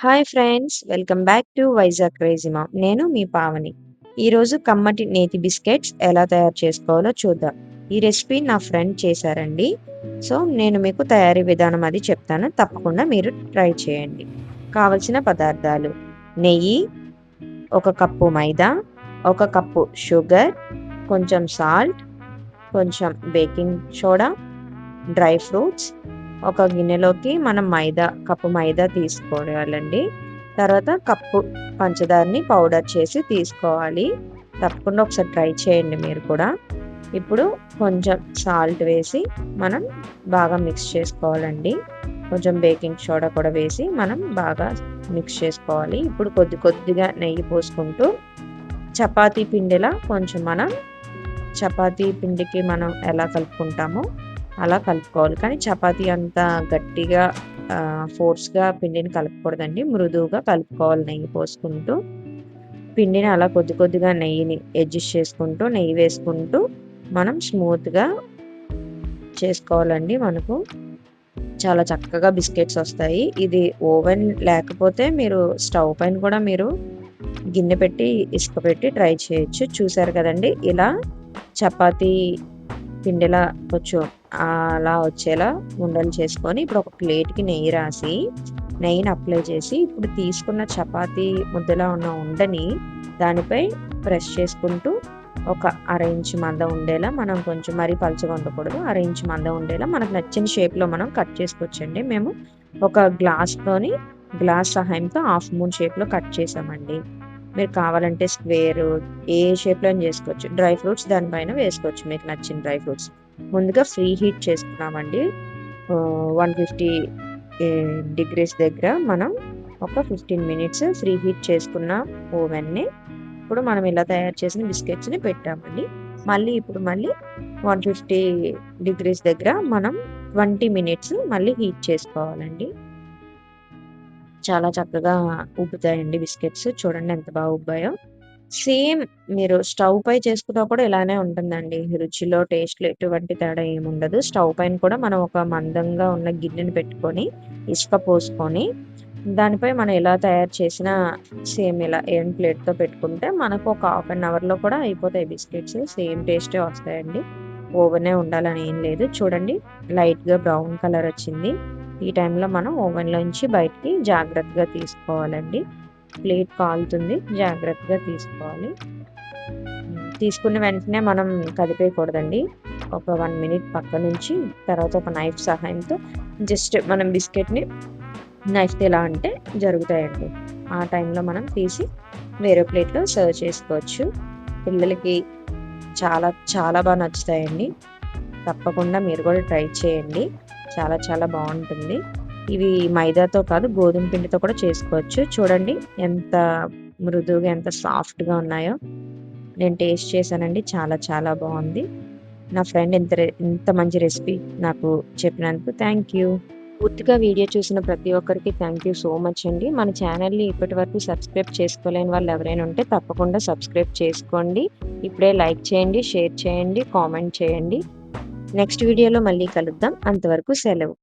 Hi friends, welcome back to Vizag crazy mom. నేను మీ పావని. ఈరోజు కమ్మటి నేతి బిస్కెట్స్ ఎలా తయారు చేసుకోవాలో చూద్దాం. ఈ రెసిపీ నా ఫ్రెండ్ చేశారండి. సో నేను మీకు తయారీ విధానం అది చెప్తాను, తప్పకుండా మీరు ట్రై చేయండి. కావలసిన పదార్థాలు: నెయ్యి, 1 కప్పు మైదా, 1 కప్పు షుగర్, కొంచెం సాల్ట్, కొంచెం బేకింగ్ సోడా, డ్రై ఫ్రూట్స్. ఒక గిన్నెలోకి మనం కప్పు మైదా తీసుకోవాలండి. తర్వాత కప్పు పంచదారని పౌడర్ చేసి తీసుకోవాలి. తప్పకుండా ఒకసారి ట్రై చేయండి మీరు కూడా. ఇప్పుడు కొంచెం సాల్ట్ వేసి మనం బాగా మిక్స్ చేసుకోవాలండి. కొంచెం బేకింగ్ సోడా కూడా వేసి మనం బాగా మిక్స్ చేసుకోవాలి. ఇప్పుడు కొద్దిగా నెయ్యి పోసుకుంటూ చపాతీ పిండిలా కొంచెం చపాతీ పిండికి మనం ఎలా కలుపుకుంటామో అలా కలుపుకోవాలి. కానీ చపాతీ అంత గట్టిగా ఫోర్స్గా పిండిని కలపకూడదండి, మృదువుగా కలుపుకోవాలి. నెయ్యి పోసుకుంటూ పిండిని అలా కొద్దిగా నెయ్యిని అడ్జస్ట్ చేసుకుంటూ నెయ్యి వేసుకుంటూ మనం స్మూత్గా చేసుకోవాలండి. మనకు చాలా చక్కగా బిస్కెట్స్ వస్తాయి. ఇది ఓవెన్ లేకపోతే మీరు స్టవ్ పైన కూడా మీరు గిన్నె పెట్టి ఇసుక పెట్టి ట్రై చేయొచ్చు. చూసారు కదండి, ఇలా చపాతీ పిండిలా కొంచెం అలా వచ్చేలా ఉండలు చేసుకొని ఇప్పుడు ఒక ప్లేట్కి నెయ్యిని అప్లై చేసి ఇప్పుడు తీసుకున్న చపాతీ ముద్దలా ఉన్న ఉండని దానిపై ప్రెస్ చేసుకుంటూ ఒక 1/2 ఇంచు మందం ఉండేలా, మనం కొంచెం మరీ పలుచగా ఉండకూడదు, 1/2 ఇంచు మందం ఉండేలా మనకు నచ్చిన షేప్లో మనం కట్ చేసుకోవచ్చండి. మేము ఒక గ్లాస్ సహాయంతో హాఫ్ మూన్ షేప్లో కట్ చేసామండి. మీరు కావాలంటే స్క్వేర్ ఏ షేప్లో చేసుకోవచ్చు. డ్రై ఫ్రూట్స్ దానిపైన వేసుకోవచ్చు, మీకు నచ్చిన డ్రై ఫ్రూట్స్. ముందుగా ఫ్రీ హీట్ చేసుకున్నామండి. 150 డిగ్రీస్ దగ్గర మనం ఒక 15 మినిట్స్ ఫ్రీ హీట్ చేసుకున్న ఓవెన్ని ఇప్పుడు మనం ఇలా తయారు చేసిన బిస్కెట్స్ని పెట్టామండి. మళ్ళీ 150 డిగ్రీస్ దగ్గర మనం 20 మినిట్స్ మళ్ళీ హీట్ చేసుకోవాలండి. చాలా చక్కగా ఉబ్బుతాయండి బిస్కెట్స్. చూడండి ఎంత బాగా ఉబ్బాయో. సేమ్ మీరు స్టవ్ పై చేసుకున్నా కూడా ఇలానే ఉంటుందండి. రుచిలో, టేస్ట్లో ఎటువంటి తేడా ఏముండదు. స్టవ్ పైన కూడా మనం ఒక మందంగా ఉన్న గిన్నెని పెట్టుకొని ఇసుక పోసుకొని దానిపై మనం ఎలా తయారు చేసిన సేమ్ ఇలా ప్లేట్తో పెట్టుకుంటే మనకు ఒక హాఫ్ అన్ అవర్లో కూడా అయిపోతాయి బిస్కెట్స్. సేమ్ టేస్టే వస్తాయండి. ఓవెనే ఉండాలని ఏం లేదు. చూడండి, లైట్గా బ్రౌన్ కలర్ వచ్చింది. ఈ టైంలో మనం ఓవెన్లోంచి బయటికి జాగ్రత్తగా తీసుకోవాలండి. ప్లేట్ కాలుతుంది, జాగ్రత్తగా తీసుకోవాలి. తీసుకున్న వెంటనే మనం కదిపేయకూడదండి. ఒక 1 మినిట్ పక్క నుంచి తర్వాత ఒక నైఫ్ సహాయంతో జస్ట్ మనం బిస్కెట్ని నైఫ్తో ఎలా అంటే జరుగుతాయండి. ఆ టైంలో మనం తీసి వేరే ప్లేట్లో సర్వ్ చేసుకోవచ్చు. పిల్లలకి చాలా చాలా బాగా నచ్చుతాయండి. తప్పకుండా మీరు కూడా ట్రై చేయండి. చాలా చాలా బాగుంటుంది. ఇవి మైదాతో కాదు, గోధుమ పిండితో కూడా చేసుకోవచ్చు. చూడండి ఎంత మృదువుగా, ఎంత సాఫ్ట్గా ఉన్నాయో. నేను టేస్ట్ చేశానండి, చాలా చాలా బాగుంది. నా ఫ్రెండ్ ఇంత మంచి రెసిపీ నాకు చెప్పినందుకు థ్యాంక్ యూ. పూర్తిగా వీడియో చూసిన ప్రతి ఒక్కరికి థ్యాంక్ యూ సో మచ్ అండి. మన ఛానల్ని ఇప్పటి వరకు సబ్స్క్రైబ్ చేసుకోలేని వాళ్ళు ఎవరైనా ఉంటే తప్పకుండా సబ్స్క్రైబ్ చేసుకోండి. ఇప్పుడే లైక్ చేయండి, షేర్ చేయండి, కామెంట్ చేయండి. నెక్స్ట్ వీడియోలో మళ్ళీ కలుద్దాం. అంతవరకు సెలవు.